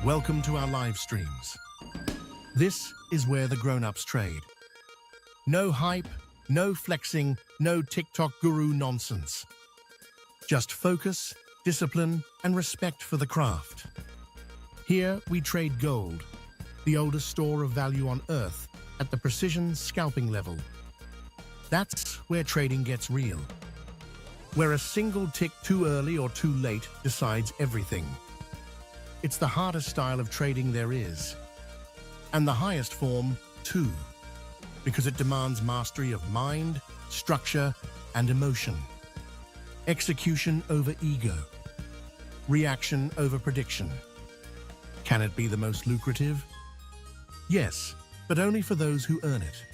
Welcome to our live streams. This is where the grown-ups trade. No hype, no flexing, no TikTok guru nonsense. Just focus, discipline, and respect for the craft. Here we trade gold, the oldest store of value on Earth, at the precision scalping level. That's where trading gets real. Where a single tick too early or too late decides everything. It's the hardest style of trading there is. And the highest form, too, because it demands mastery of mind, structure, and emotion. Execution over ego. Reaction over prediction. Can it be the most lucrative? Yes, but only for those who earn it.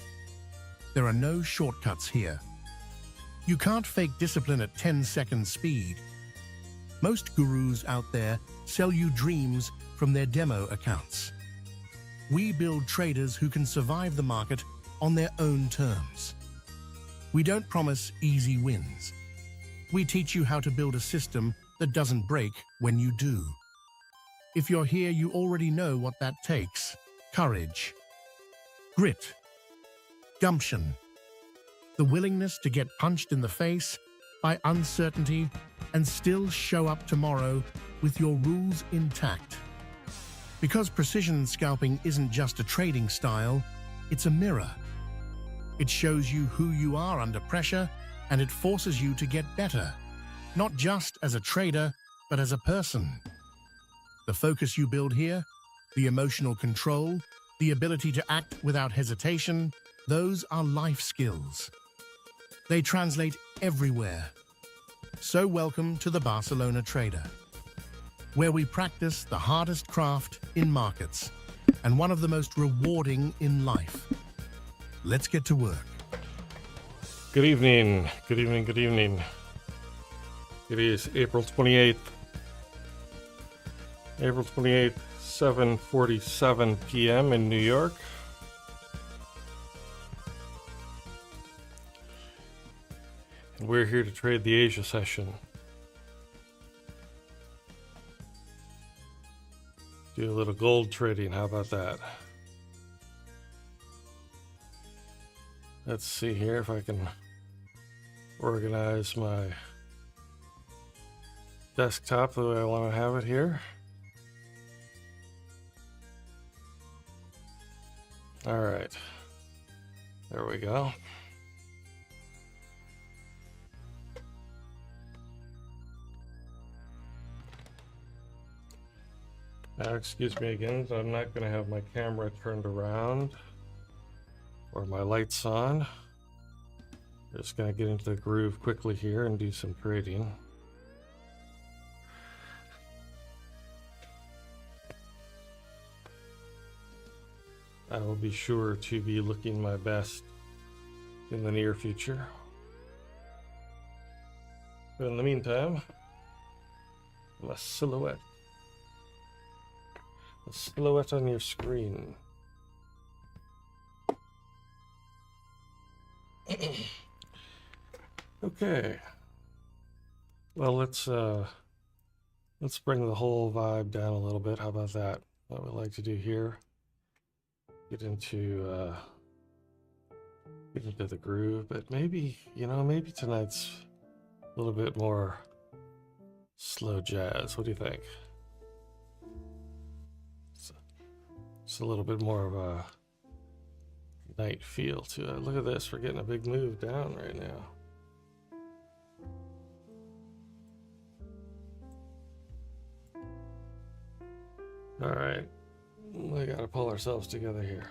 There are no shortcuts here. You can't fake discipline at 10-second speed. Most gurus out there sell you dreams from their demo accounts. We build traders who can survive the market on their own terms. We don't promise easy wins. We teach you how to build a system that doesn't break when you do. If you're here, you already know what that takes. Courage, grit, gumption, the willingness to get punched in the face by uncertainty and still show up tomorrow with your rules intact. Because precision scalping isn't just a trading style, it's a mirror. It shows you who you are under pressure, and it forces you to get better, not just as a trader, but as a person. The focus you build here, the emotional control, the ability to act without hesitation, those are life skills. They translate everywhere. So welcome to the Barcelona Trader, where we practice the hardest craft in markets and one of the most rewarding in life. Let's get to work. Good evening, good evening, good evening. It is April 28th. April 28th, 7:47 p.m. in New York. And we're here to trade the Asia session. Do a little gold trading, how about that? Let's see here if I can organize my desktop the way I want to have it here. All right, there we go. Now, excuse me again, I'm not going to have my camera turned around or my lights on. Just going to get into the groove quickly here and do some trading. I will be sure to be looking my best in the near future. But in the meantime, my silhouette. A silhouette on your screen. Okay. Well, let's bring the whole vibe down a little bit. How about that? What we like to do here. Get into the groove, but maybe, maybe tonight's a little bit more slow jazz. What do you think? It's a little bit more of a night feel to it. Look at this, we're getting a big move down right now. All right, we gotta pull ourselves together here.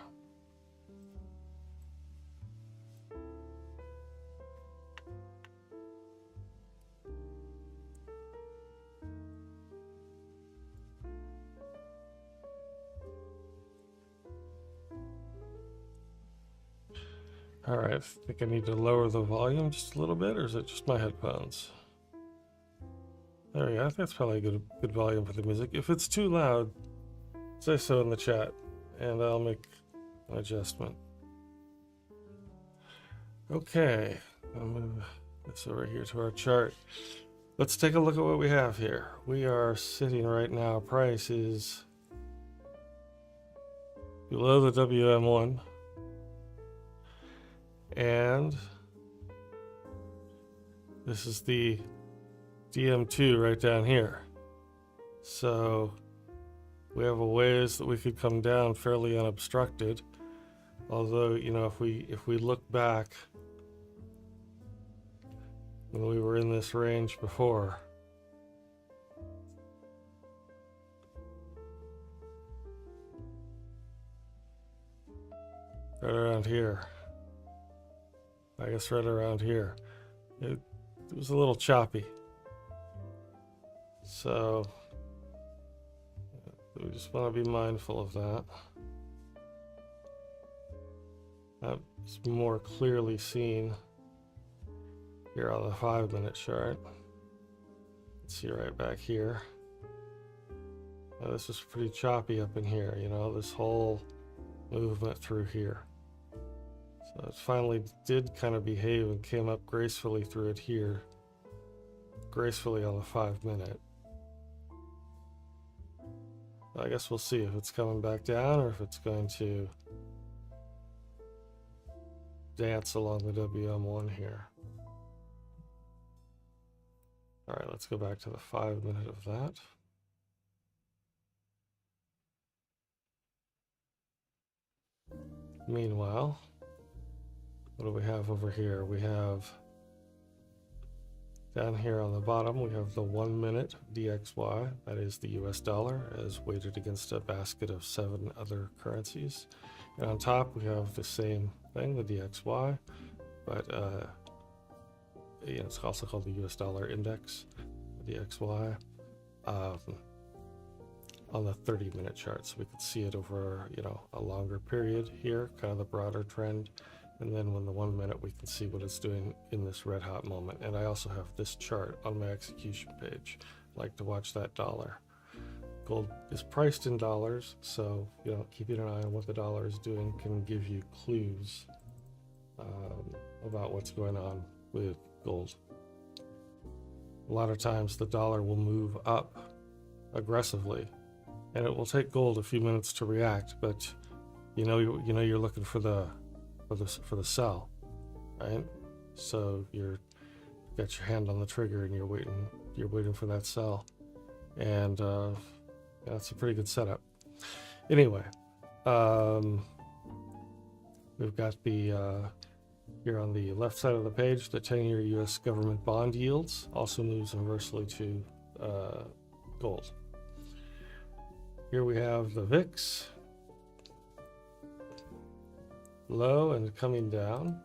All right, I think I need to lower the volume just a little bit, or is it just my headphones? There we go. I think that's probably a good volume for the music. If it's too loud, say so in the chat, and I'll make an adjustment. Okay, I'll move this over here to our chart. Let's take a look at what we have here. We are sitting right now, price is below the WM1. And this is the DM2 right down here. So we have a ways that we could come down fairly unobstructed. Although, you know, if we look back when we were in this range before, right around here, I guess right around here, it was a little choppy. So we just want to be mindful of that. That's more clearly seen here on the 5-minute chart. Let's see right back here. Now this was pretty choppy up in here, you know, this whole movement through here. So it finally did kind of behave and came up gracefully through it here, gracefully on the 5-minute. I guess we'll see if it's coming back down or if it's going to dance along the WM1 here. All right, let's go back to the 5-minute of that. Meanwhile, what do we have over here? We have down here on the bottom, we have the 1-minute DXY, that is the US dollar, as weighted against a basket of 7 other currencies. And on top, we have the same thing, the DXY, but it's also called the US dollar index, the DXY, on the 30-minute chart. So we can see it over, you know, a longer period here, kind of the broader trend. And then when the 1 minute, we can see what it's doing in this red hot moment. And I also have this chart on my execution page. I like to watch that dollar. Gold is priced in dollars, so, you know, keeping an eye on what the dollar is doing can give you clues about what's going on with gold. A lot of times the dollar will move up aggressively, and it will take gold a few minutes to react, but you're looking for the sell, right? So you're got your hand on the trigger and you're waiting for that sell, and that's a pretty good setup. Anyway, we've got the here on the left side of the page, the 10-year U.S. government bond yields also moves inversely to gold. Here we have the VIX, low and coming down,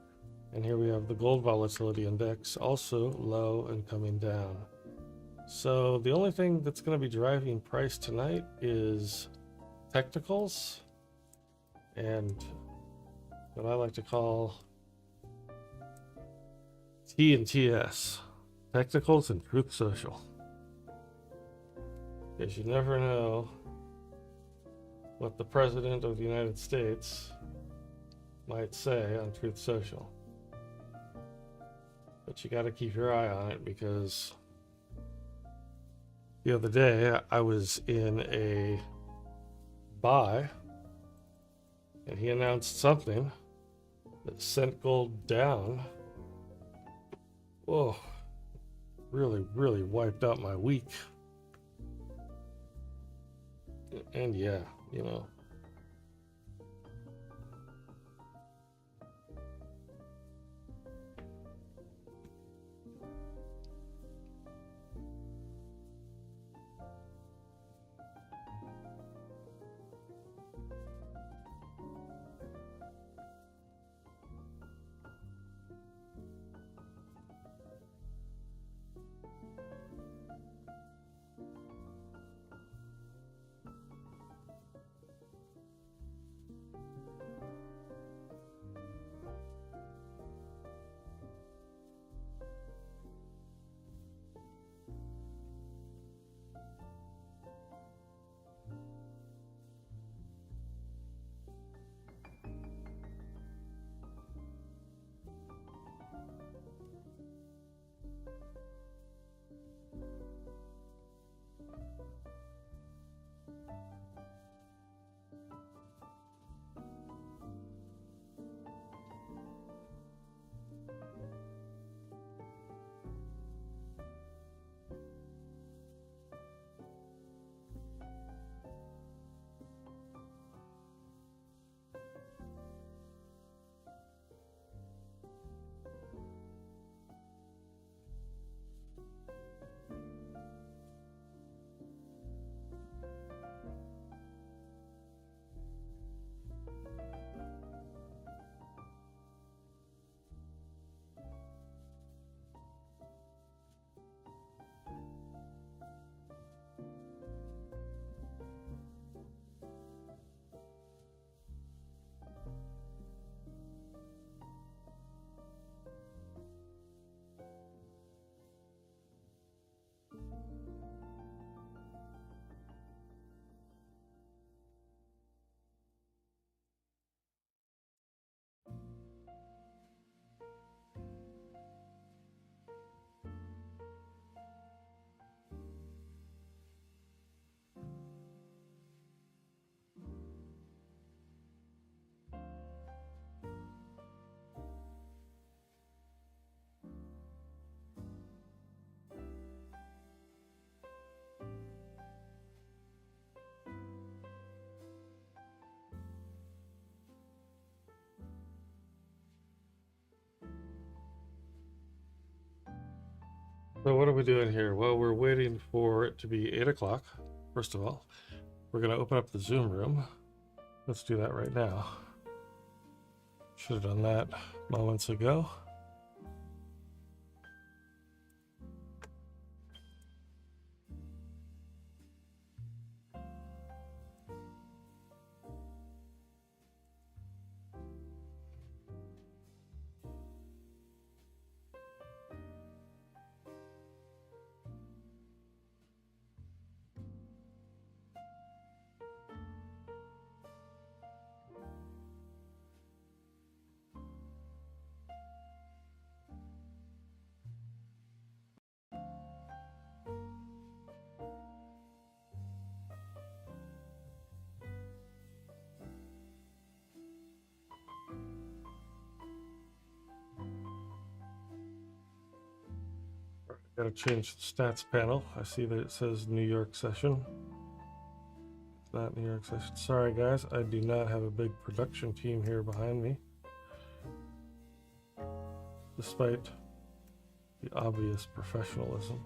and here we have the gold volatility index, also low and coming down. So the only thing that's going to be driving price tonight is technicals and what I like to call T and TS, technicals and Truth Social, because you never know what the President of the United States might say on Truth Social. But you got to keep your eye on it, because the other day I was in a buy and he announced something that sent gold down. Whoa, really wiped out my week. And yeah, you know, So what are we doing here? Well, we're waiting for it to be 8 o'clock. First of all, we're going to open up the Zoom room. Let's do that right now. Should have done that moments ago. Got to change the stats panel. I see that it says New York session. It's not New York session. Sorry guys, I do not have a big production team here behind me. Despite the obvious professionalism.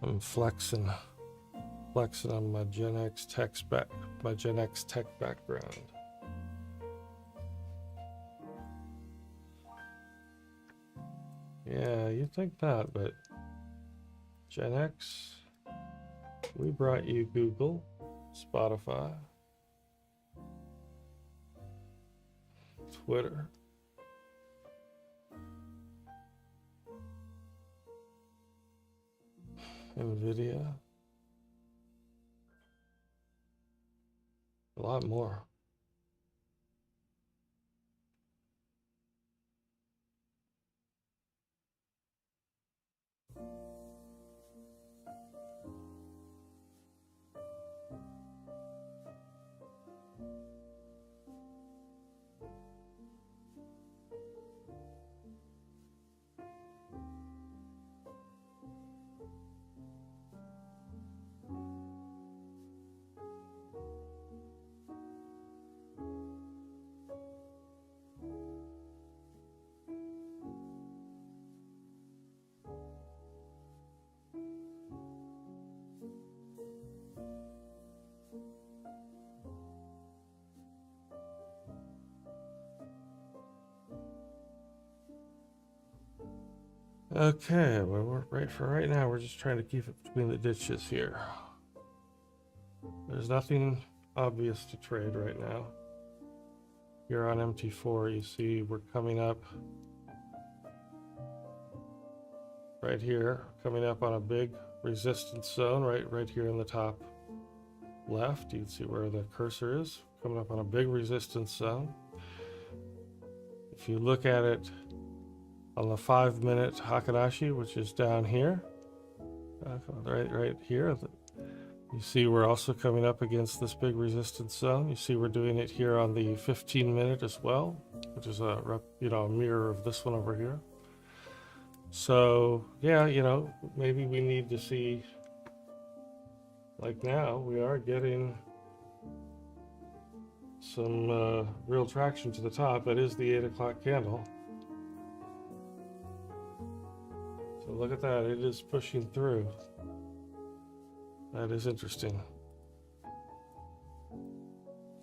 I'm flexing on my Gen X tech background. Yeah, you'd think not, but Gen X, we brought you Google, Spotify, Twitter, NVIDIA, a lot more. Okay, well, right now, we're just trying to keep it between the ditches here. There's nothing obvious to trade right now. Here on MT4, you see we're coming up right here, coming up on a big resistance zone, right here in the top left. You can see where the cursor is, coming up on a big resistance zone. If you look at it on the 5-minute Hakadashi, which is down here, right here, you see we're also coming up against this big resistance zone. You see we're doing it here on the 15-minute as well, which is a mirror of this one over here. So yeah, maybe we need to see, like now we are getting some real traction to the top. That is the 8 o'clock candle. So look at that, it is pushing through. That is interesting.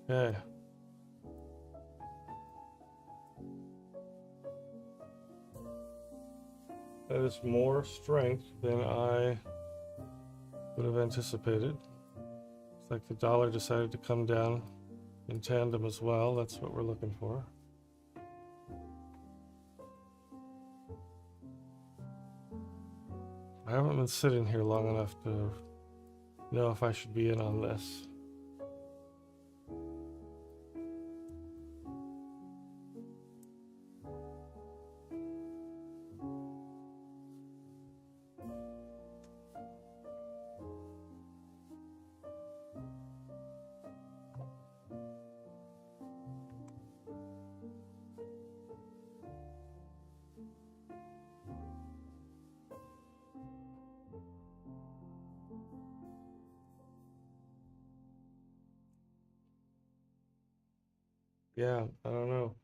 Okay. That is more strength than I would have anticipated. It's like the dollar decided to come down in tandem as well. That's what we're looking for. I haven't been sitting here long enough to know if I should be in on this. yeah, I don't know.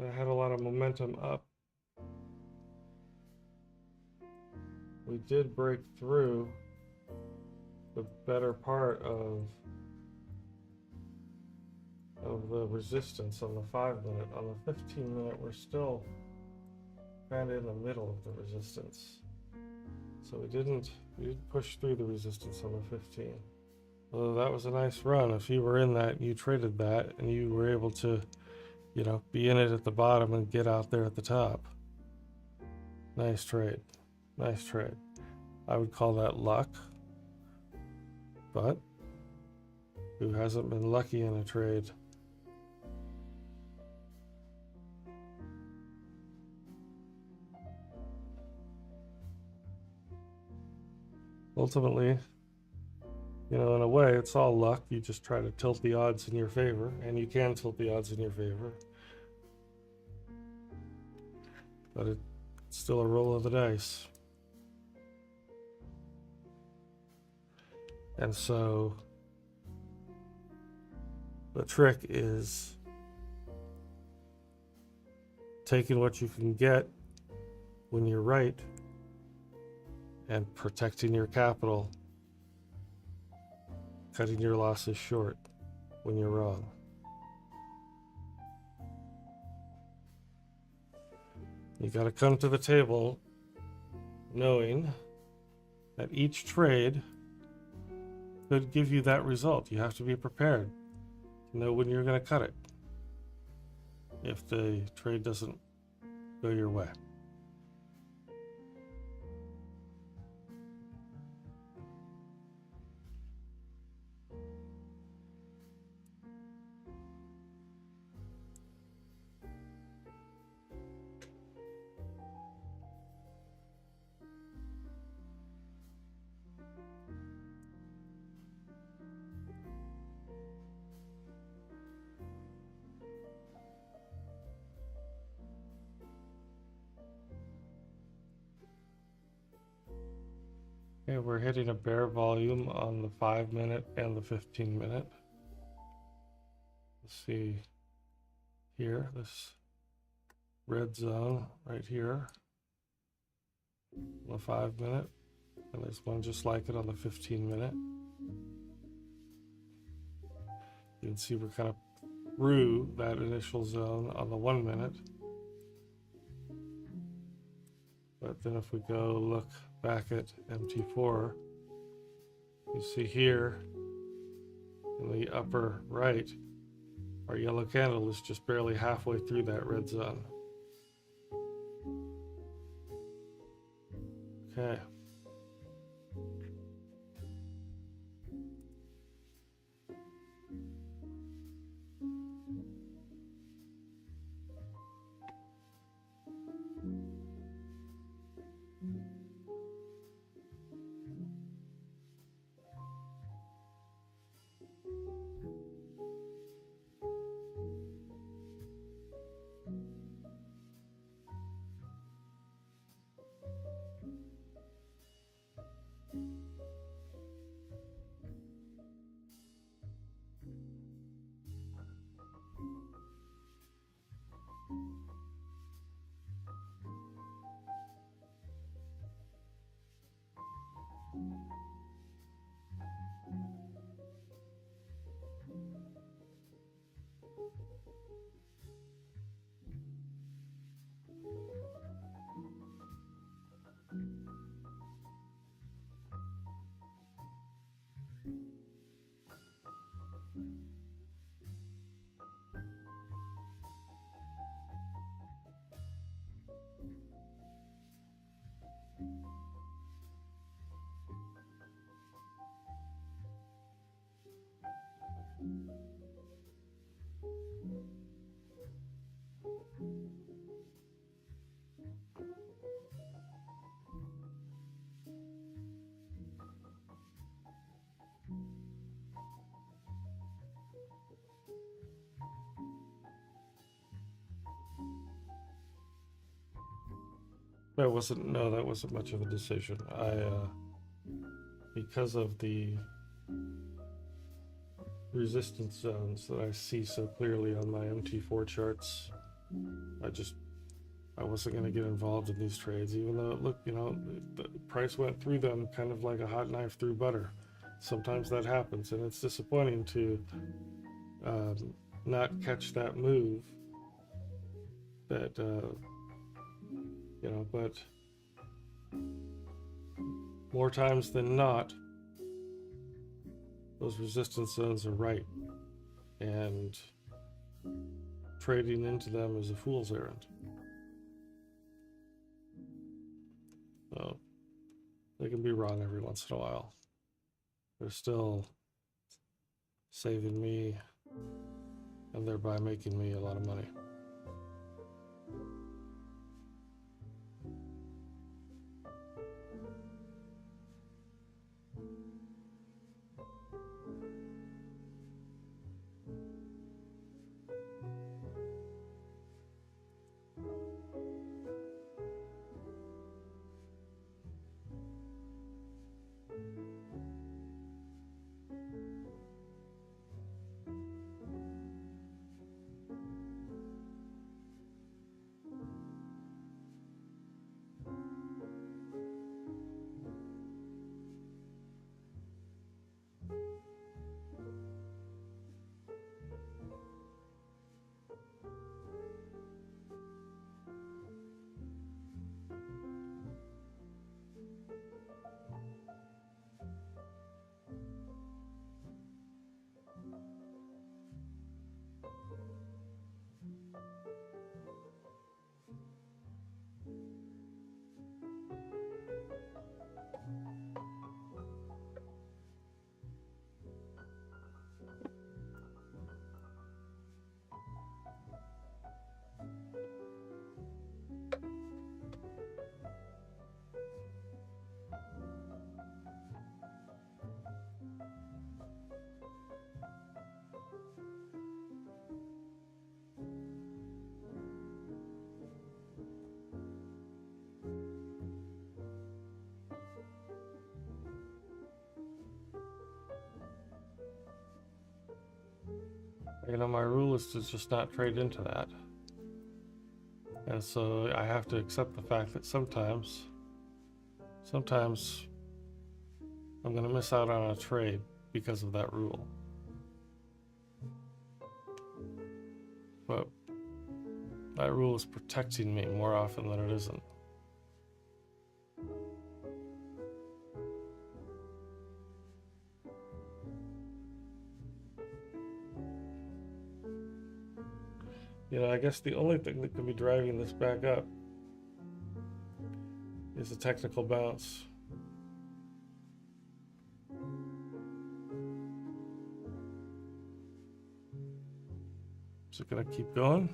I had a lot of momentum up. We did break through the better part of the resistance on the 5-minute. On the 15-minute, we're still kind of in the middle of the resistance. So we didn't push through the resistance on the 15. Although that was a nice run. If you were in that, you traded that, and you were able to, you know, be in it at the bottom and get out there at the top. Nice trade. Nice trade. I would call that luck. But who hasn't been lucky in a trade? Ultimately, you know, in a way, it's all luck. You just try to tilt the odds in your favor, and you can tilt the odds in your favor. But it's still a roll of the dice. And so the trick is taking what you can get when you're right and protecting your capital, cutting your losses short when you're wrong. You got to come to the table knowing that each trade could give you that result. You have to be prepared to know when you're going to cut it if the trade doesn't go your way. Okay, we're hitting a bear volume on the 5-minute and the 15-minute. Let's see here, this red zone right here on the 5-minute, and there's one just like it on the 15-minute. You can see we're kind of through that initial zone on the 1-minute. But then if we go look back at MT4, you see here in the upper right, our yellow candle is just barely halfway through that red zone. Okay. That wasn't much of a decision. Because of the resistance zones that I see so clearly on my MT4 charts. I wasn't going to get involved in these trades, even though it looked, the price went through them kind of like a hot knife through butter. Sometimes that happens, and it's disappointing to not catch that move. That, but more times than not, those resistance zones are right, and trading into them is a fool's errand. So they can be wrong every once in a while. They're still saving me and thereby making me a lot of money. My rule is to just not trade into that. And so I have to accept the fact that sometimes I'm going to miss out on a trade because of that rule. But that rule is protecting me more often than it isn't. I guess the only thing that could be driving this back up is a technical bounce. Is it going to keep going?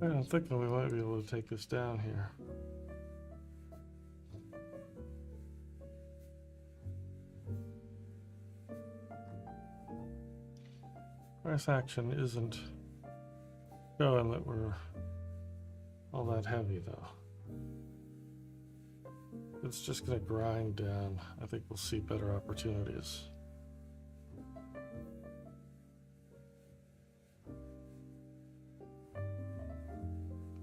I'm thinking we might be able to take this down here. Price action isn't showing that we're all that heavy though. It's just going to grind down. I think we'll see better opportunities.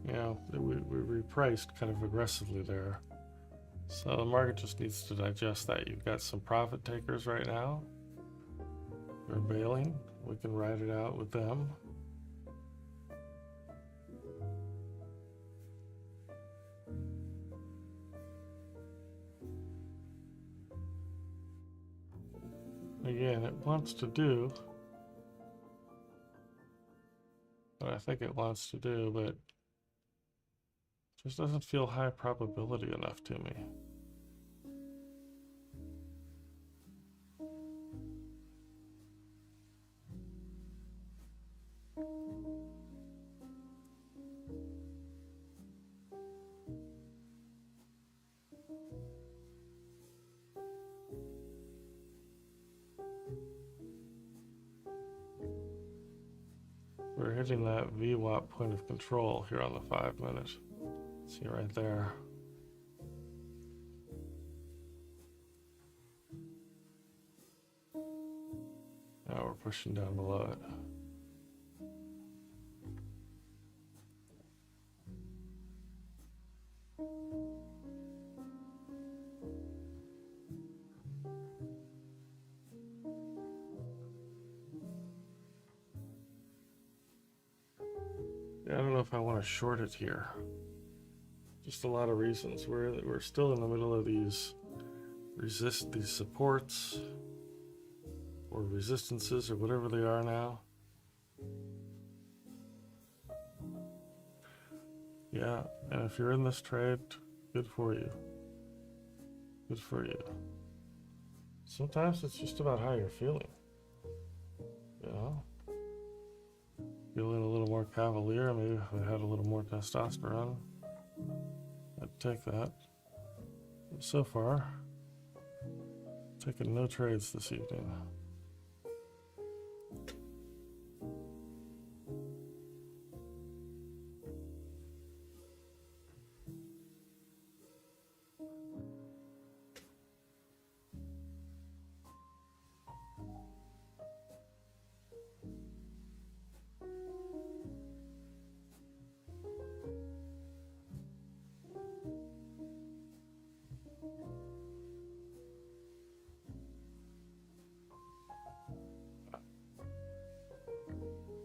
Yeah, we repriced kind of aggressively there. So the market just needs to digest that. You've got some profit takers right now. They're bailing. We can ride it out with them. Again, it wants to do what I think it wants to do, but just doesn't feel high probability enough to me. We're hitting that VWAP point of control here on the 5 minute. See right there. Now we're pushing down below it. I don't know if I want to short it here. Just a lot of reasons. We're still in the middle of these supports or resistances or whatever they are now. Yeah, and if you're in this trade, good for you. Good for you. Sometimes it's just about how you're feeling. You know? Feeling a little more cavalier, maybe if I had a little more testosterone, I'd take that. But so far, taking no trades this evening.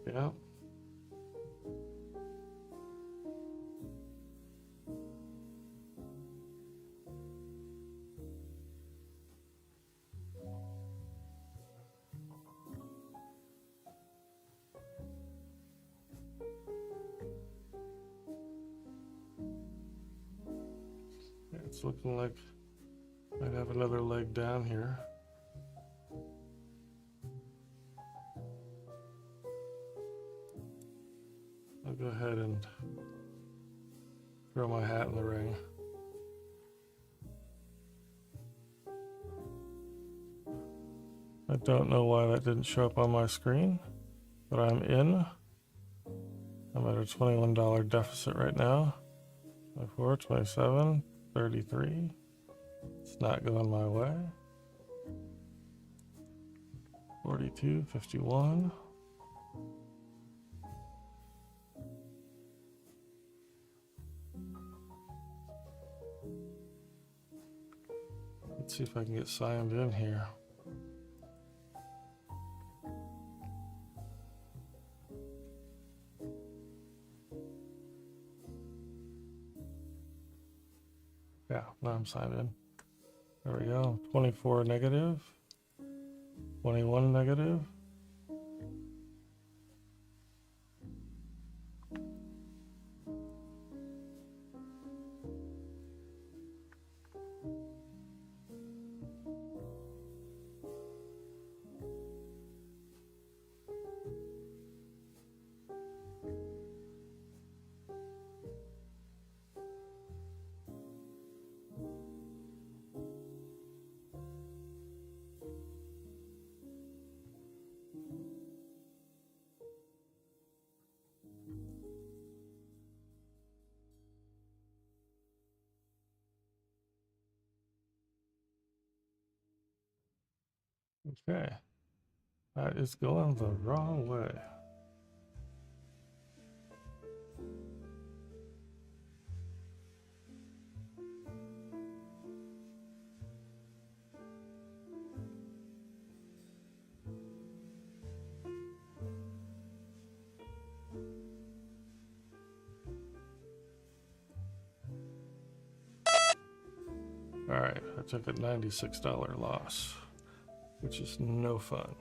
Yeah. It's looking like I'd have another leg down here. I'll go ahead and throw my hat in the ring. I don't know why that didn't show up on my screen, but I'm in. I'm at a $21 deficit right now. 24, 27, 33. It's not going my way. 42, 51. Let's see if I can get signed in here. Yeah, now I'm signed in. There we go. 24 negative. 21 negative. Okay. That is going the wrong way. All right, I took a $96 loss, which is no fun.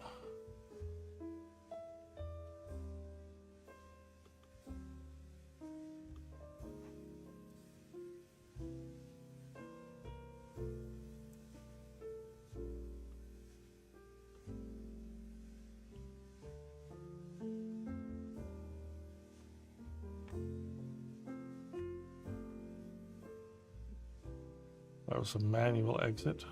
That was a manual exit.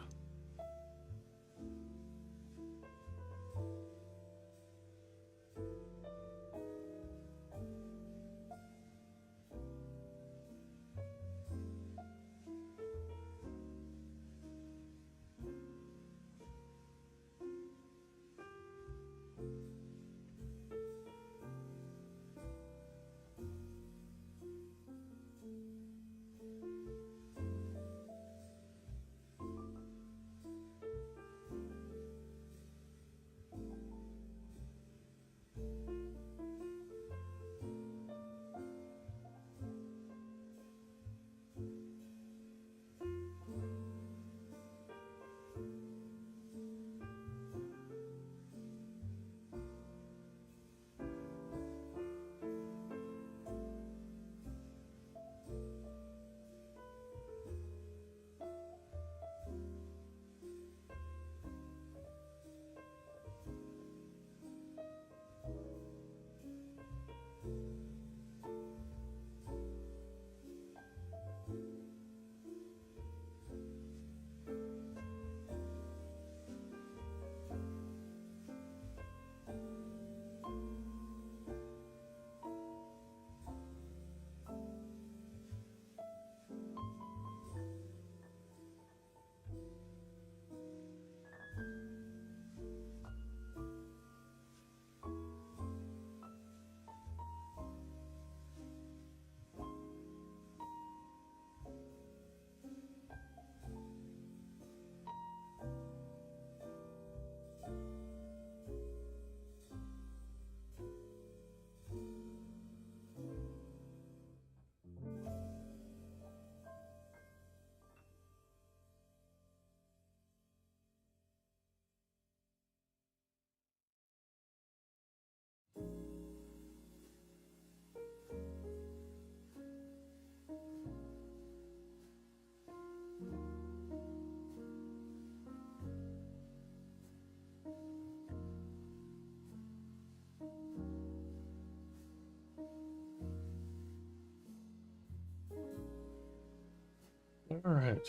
All right,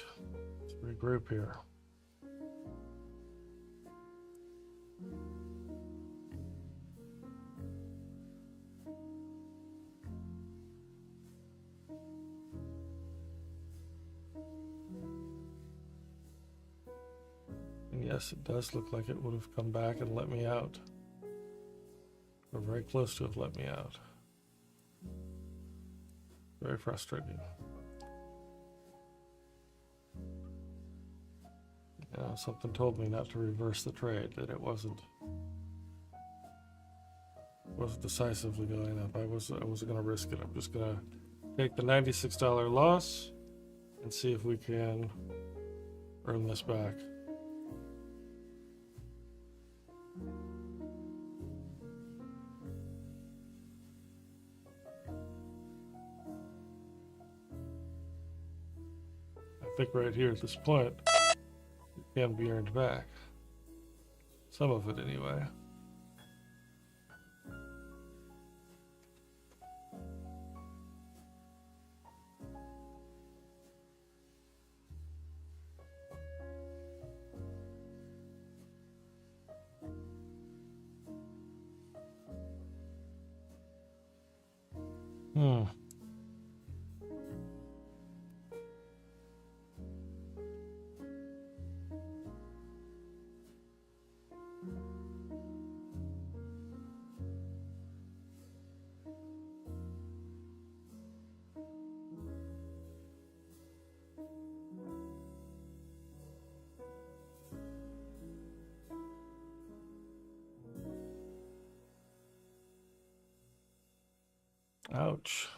let's regroup here. And yes, it does look like it would have come back and let me out. Or very close to have let me out. Very frustrating. Something told me not to reverse the trade, that it wasn't decisively going up. I wasn't going to risk it. I'm just going to take the $96 loss and see if we can earn this back. I think right here at this point, it can be earned back. Some of it anyway. Ouch.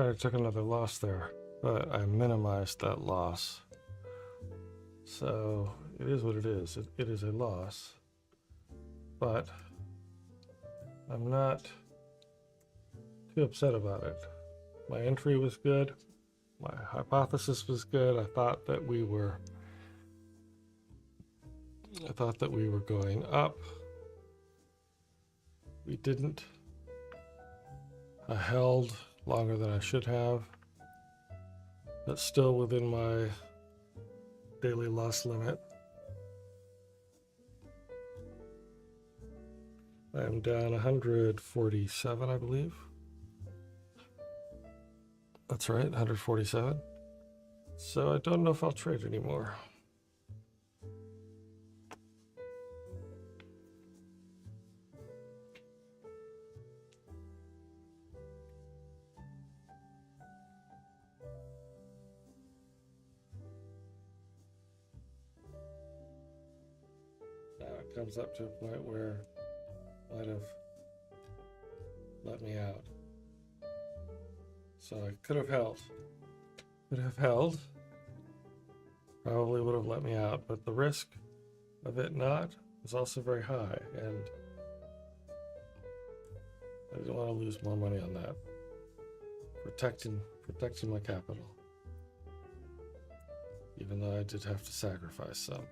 I took another loss there, but I minimized that loss. So it is what it is. It is a loss, but I'm not too upset about it. My entry was good. My hypothesis was good. I thought that we were going up. We didn't. I held longer than I should have. That's still within my daily loss limit. I'm down 147, I believe. That's right, 147. So I don't know if I'll trade anymore. Now it comes up to a point where it might have let me out. So I could have held. Probably would have let me out, but the risk of it not was also very high, and I didn't want to lose more money on that. Protecting my capital. Even though I did have to sacrifice some.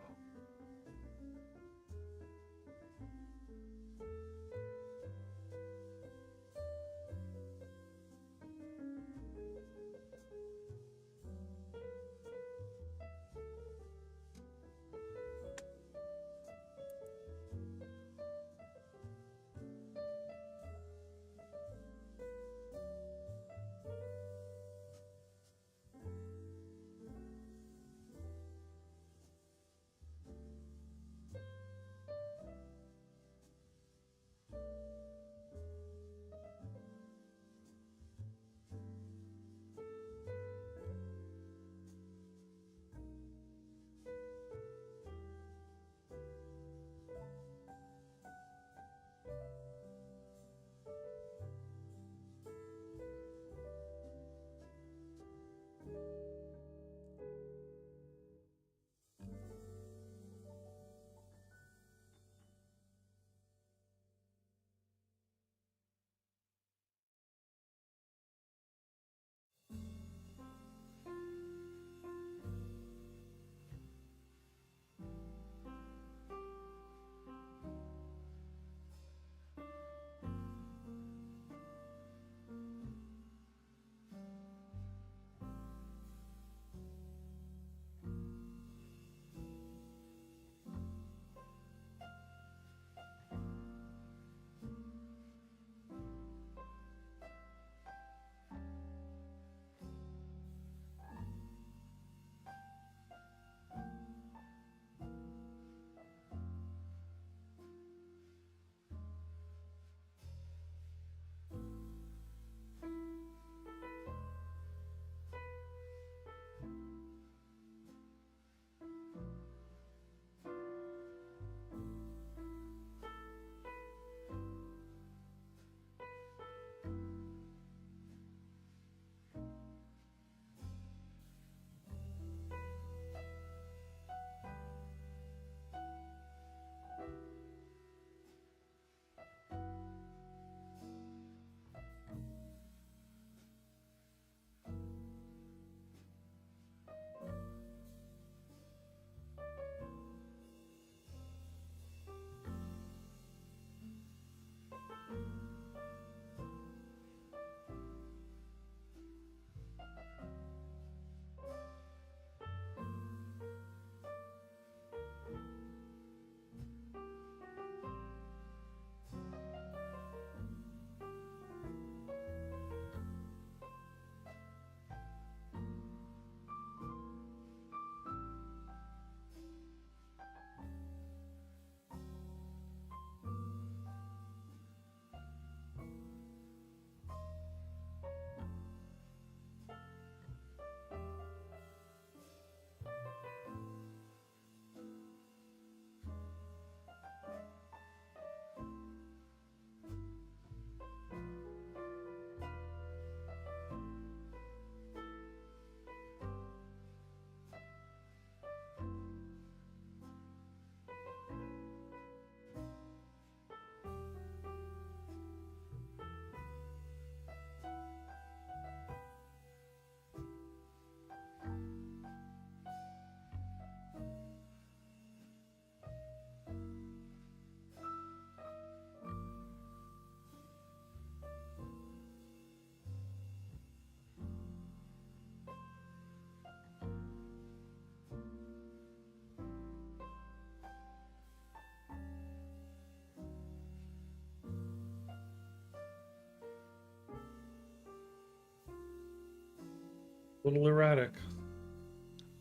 little erratic.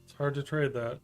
It's hard to trade that.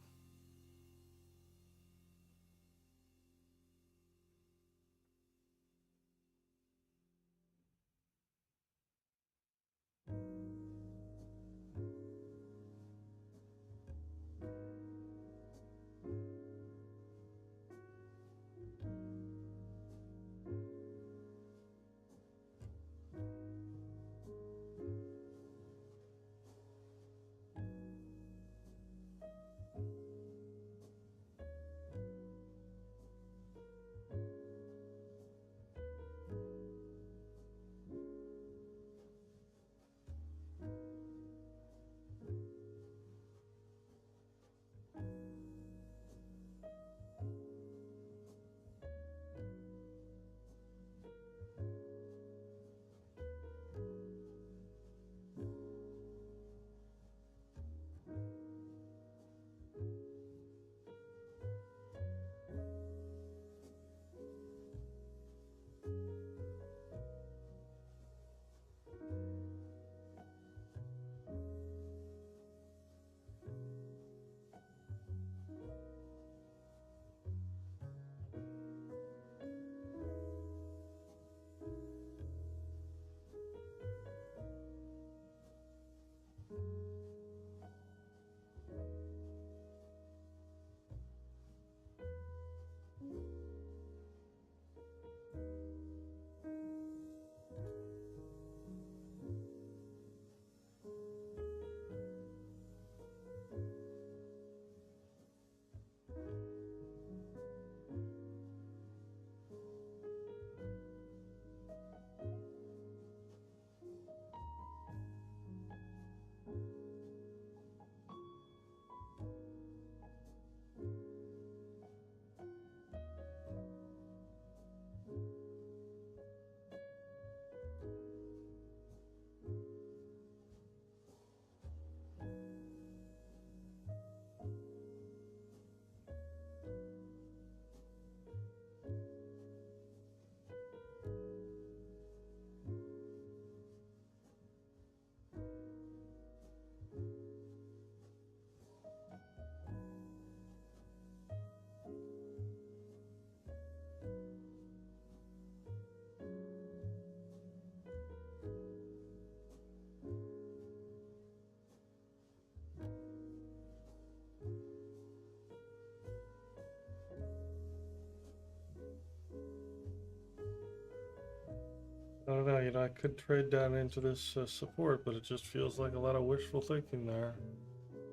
I don't know, I could trade down into this support, but it just feels like a lot of wishful thinking there.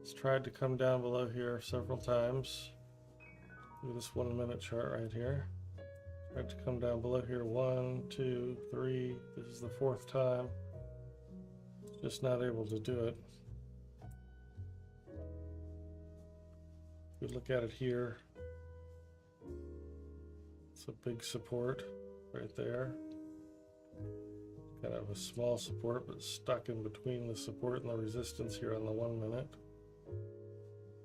It's tried to come down below here several times. Look at this 1 minute chart right here. Tried to come down below here 1, 2, 3. This is the 4th time. Just not able to do it. If we look at it here, it's a big support right there. Kind of a small support, but stuck in between the support and the resistance here on the 1 minute.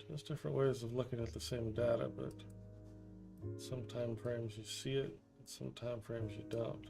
Just different ways of looking at the same data, but some time frames you see it, and some time frames you don't.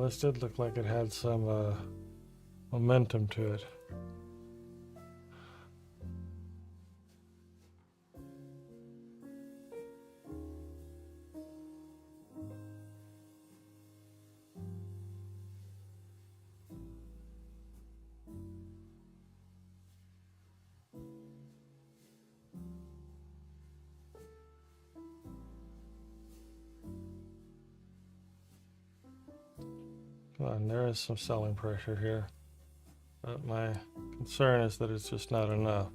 This did look like it had some momentum to it. on, there is some selling pressure here. But my concern is that it's just not enough.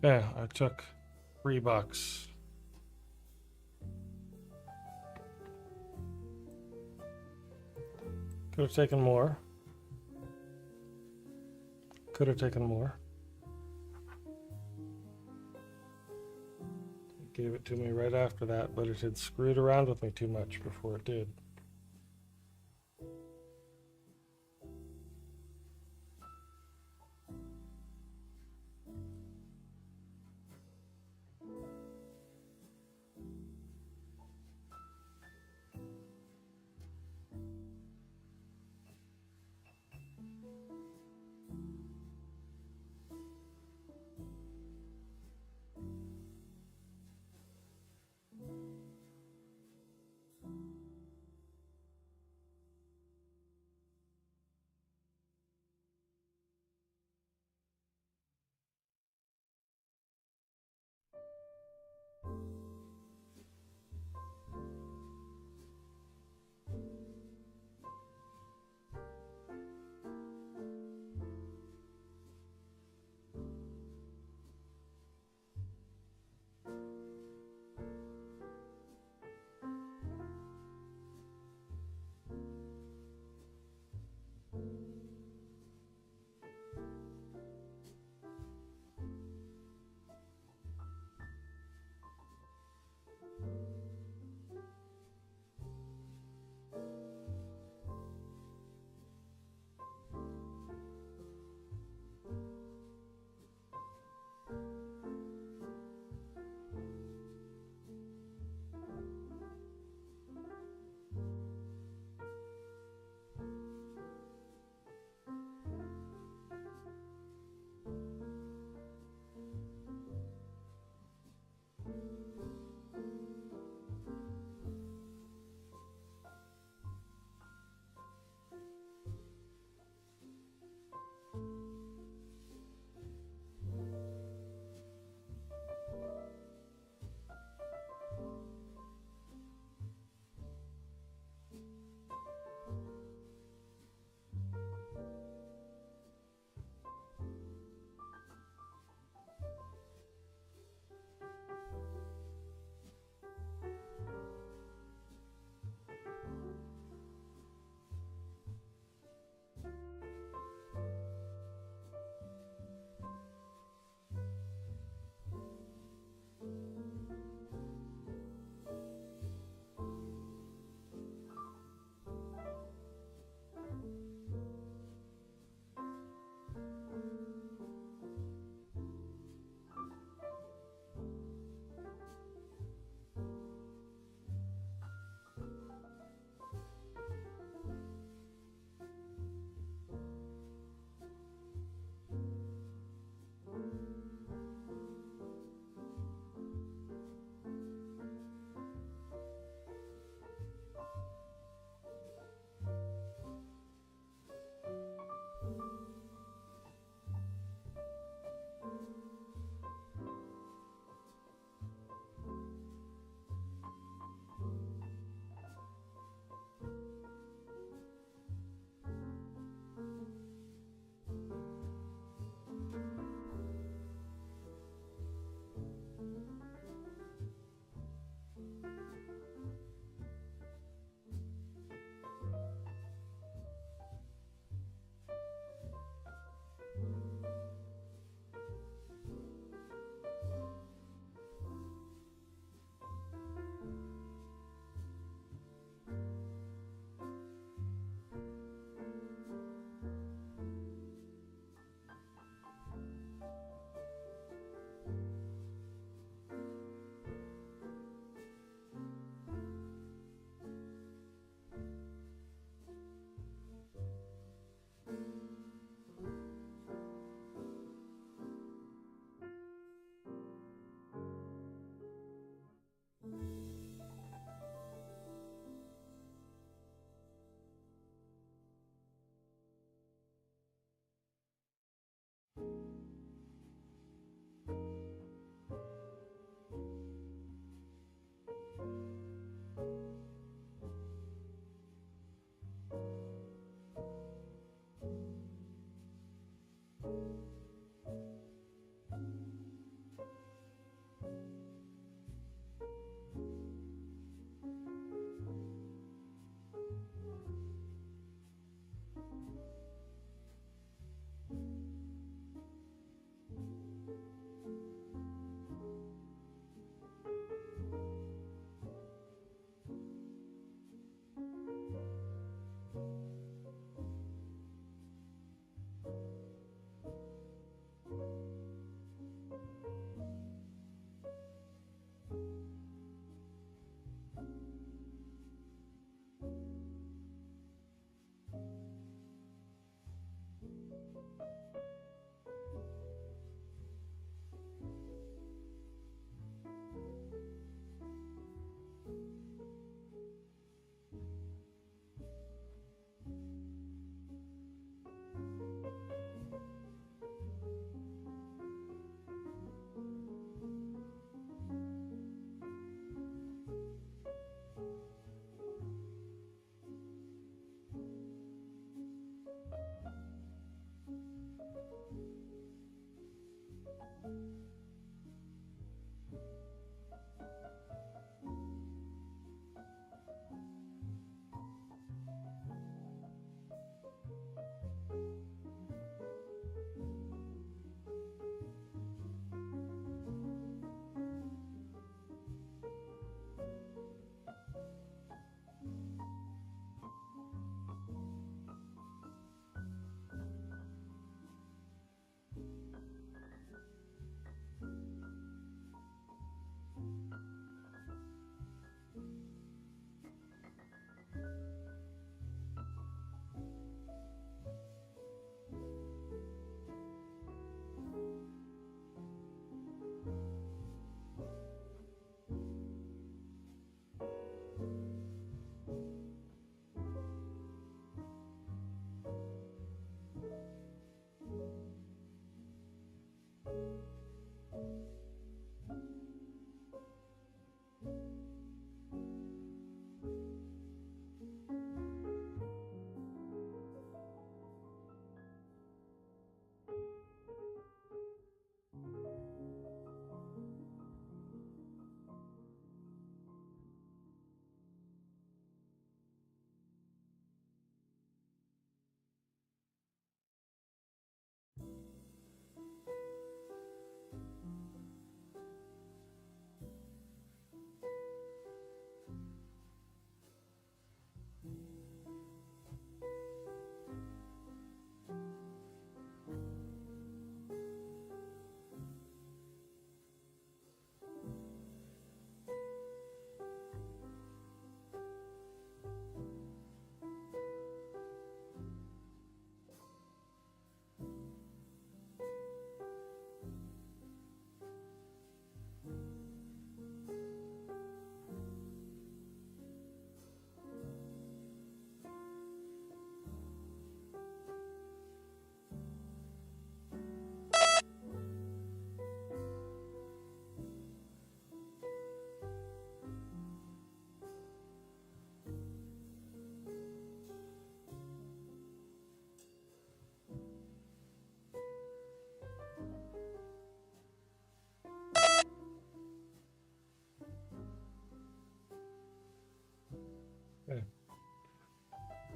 Okay, I took $3. Could have taken more. Could have taken more. It gave it to me right after that, but it had screwed around with me too much before it did.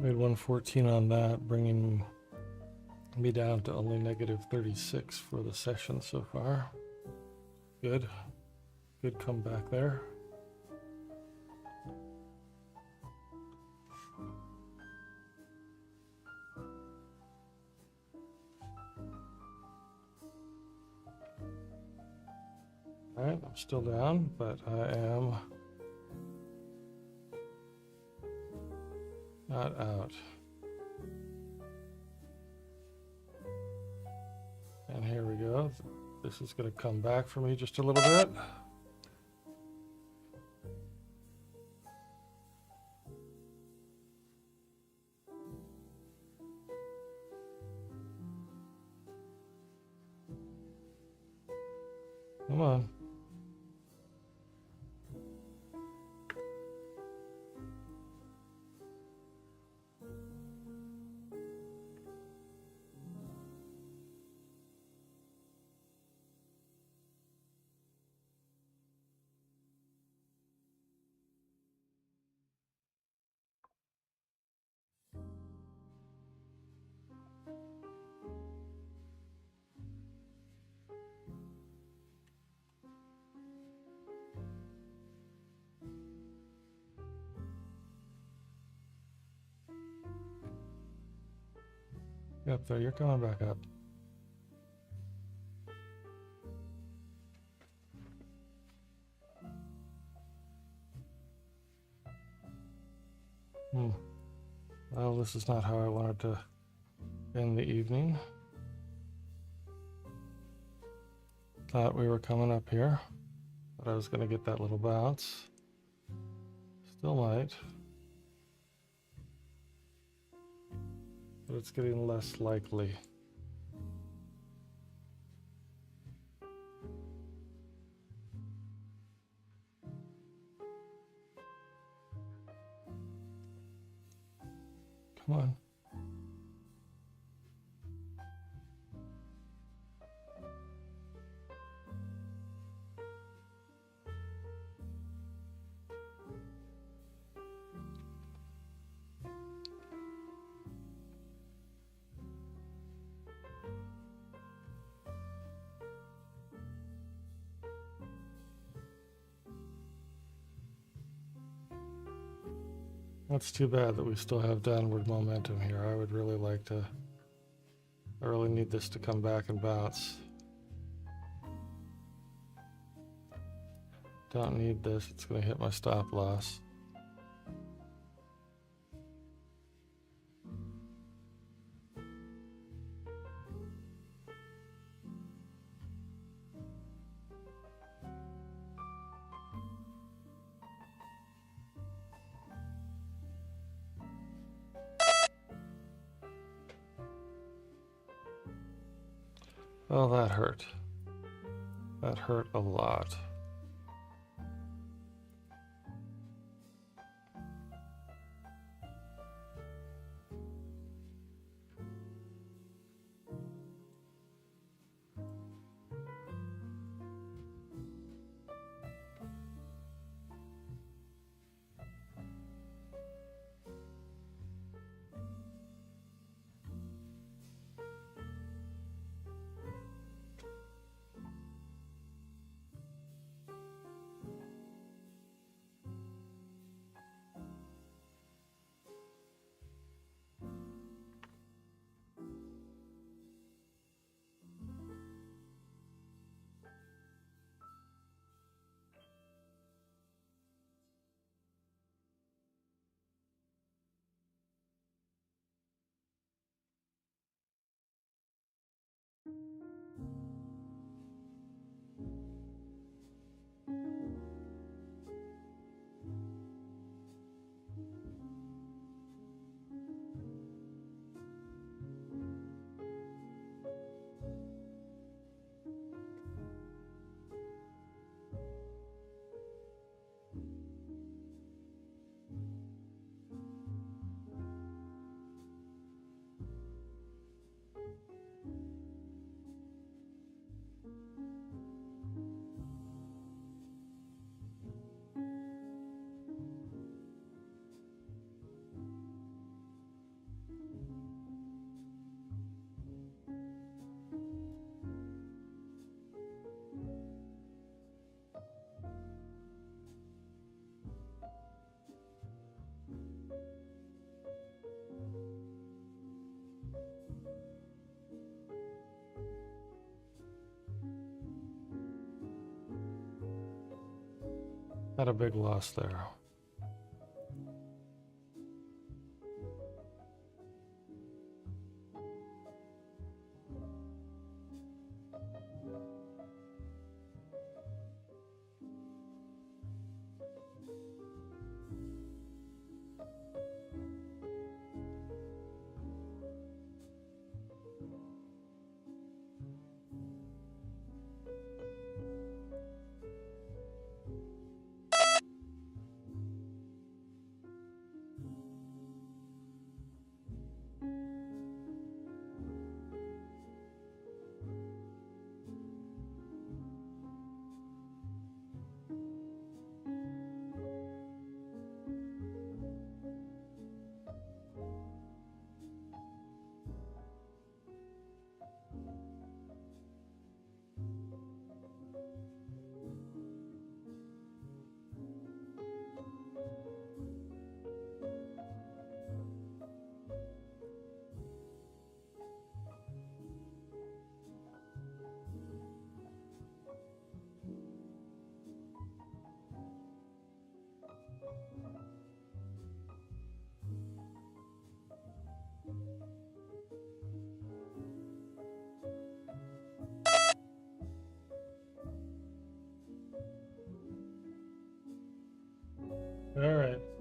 Made 114 on that, bringing me down to only negative 36 for the session so far. Good. Good comeback there. All right, I'm still down, but I am not out. And here we go. This is going to come back for me just a little bit. Come on. Yep, there, you're coming back up. Well, this is not how I wanted to end the evening. Thought we were coming up here, but I was going to get that little bounce. Still might. But it's getting less likely. Come on. That's too bad that we still have downward momentum here. I would really like to, I really need this to come back and bounce. Don't need this, it's going to hit my stop loss. Oh, that hurt. That hurt a lot. Had a big loss there. All right.